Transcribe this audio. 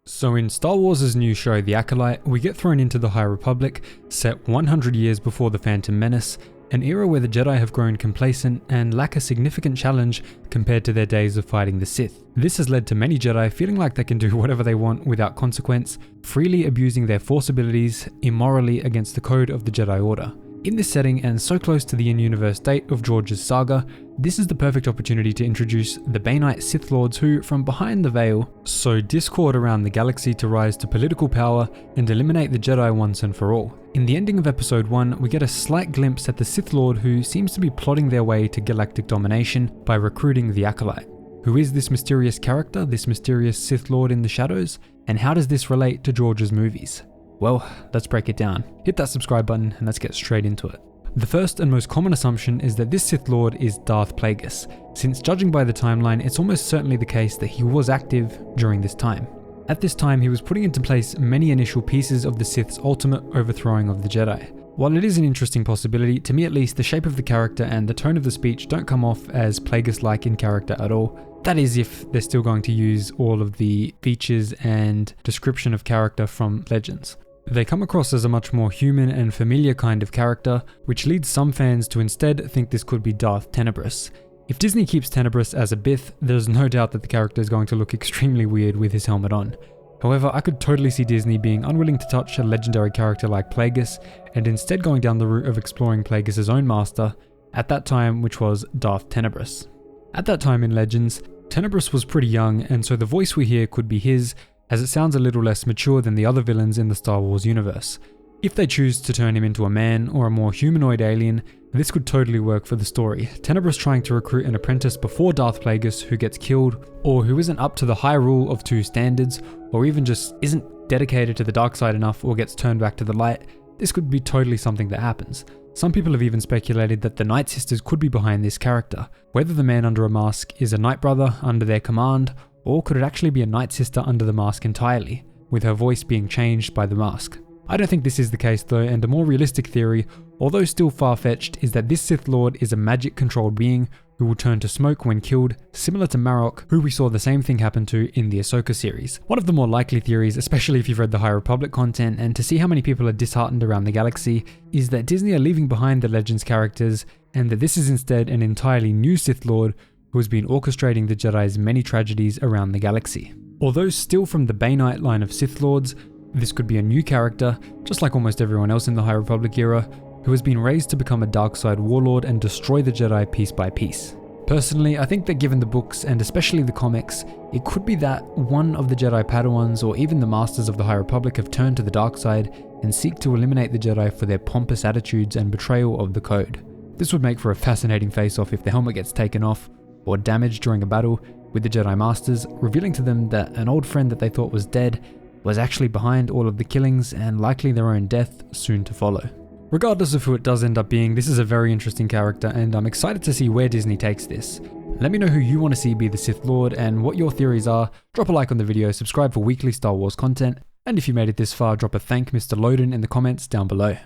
So in Star Wars' new show The Acolyte, we get thrown into the High Republic, set 100 years before the Phantom Menace, an era where the Jedi have grown complacent and lack a significant challenge compared to their days of fighting the Sith. This has led to many Jedi feeling like they can do whatever they want without consequence, freely abusing their Force abilities immorally against the code of the Jedi Order. In this setting, and so close to the in-universe date of George's saga, this is the perfect opportunity to introduce the Banite Sith Lords who, from behind the veil, sow discord around the galaxy to rise to political power and eliminate the Jedi once and for all. In the ending of episode 1, we get a slight glimpse at the Sith Lord who seems to be plotting their way to galactic domination by recruiting the Acolyte. Who is this mysterious character, this mysterious Sith Lord in the shadows, and how does this relate to George's movies? Well, let's break it down. Hit that subscribe button and let's get straight into it. The first and most common assumption is that this Sith Lord is Darth Plagueis, since judging by the timeline, it's almost certainly the case that he was active during this time. At this time, he was putting into place many initial pieces of the Sith's ultimate overthrowing of the Jedi. While it is an interesting possibility, to me at least, the shape of the character and the tone of the speech don't come off as Plagueis-like in character at all. That is, if they're still going to use all of the features and description of character from Legends. They come across as a much more human and familiar kind of character, which leads some fans to instead think this could be Darth Tenebrous. If Disney keeps Tenebrous as a Bith, there's no doubt that the character is going to look extremely weird with his helmet on. However, I could totally see Disney being unwilling to touch a legendary character like Plagueis, and instead going down the route of exploring Plagueis' own master, at that time which was Darth Tenebrous. At that time in Legends, Tenebrous was pretty young, and so the voice we hear could be his, as it sounds a little less mature than the other villains in the Star Wars universe. If they choose to turn him into a man or a more humanoid alien, this could totally work for the story. Tenebrous trying to recruit an apprentice before Darth Plagueis who gets killed, or who isn't up to the high rule of two standards, or even just isn't dedicated to the dark side enough or gets turned back to the light, this could be totally something that happens. Some people have even speculated that the Night Sisters could be behind this character, whether the man under a mask is a Night Brother under their command, or could it actually be a Night Sister under the mask entirely, with her voice being changed by the mask? I don't think this is the case though, and a more realistic theory, although still far-fetched, is that this Sith Lord is a magic-controlled being who will turn to smoke when killed, similar to Marok, who we saw the same thing happen to in the Ahsoka series. One of the more likely theories, especially if you've read the High Republic content and to see how many people are disheartened around the galaxy, is that Disney are leaving behind the Legends characters, and that this is instead an entirely new Sith Lord who has been orchestrating the Jedi's many tragedies around the galaxy. Although still from the Banite line of Sith Lords, this could be a new character, just like almost everyone else in the High Republic era, who has been raised to become a dark side warlord and destroy the Jedi piece by piece. Personally, I think that given the books, and especially the comics, it could be that one of the Jedi Padawans or even the Masters of the High Republic have turned to the dark side and seek to eliminate the Jedi for their pompous attitudes and betrayal of the code. This would make for a fascinating face-off if the helmet gets taken off, or damaged during a battle, with the Jedi Masters revealing to them that an old friend that they thought was dead was actually behind all of the killings and likely their own death soon to follow. Regardless of who it does end up being, this is a very interesting character and I'm excited to see where Disney takes this. Let me know who you want to see be the Sith Lord and what your theories are. Drop a like on the video, subscribe for weekly Star Wars content, and if you made it this far, drop a thank Mr. Loden in the comments down below.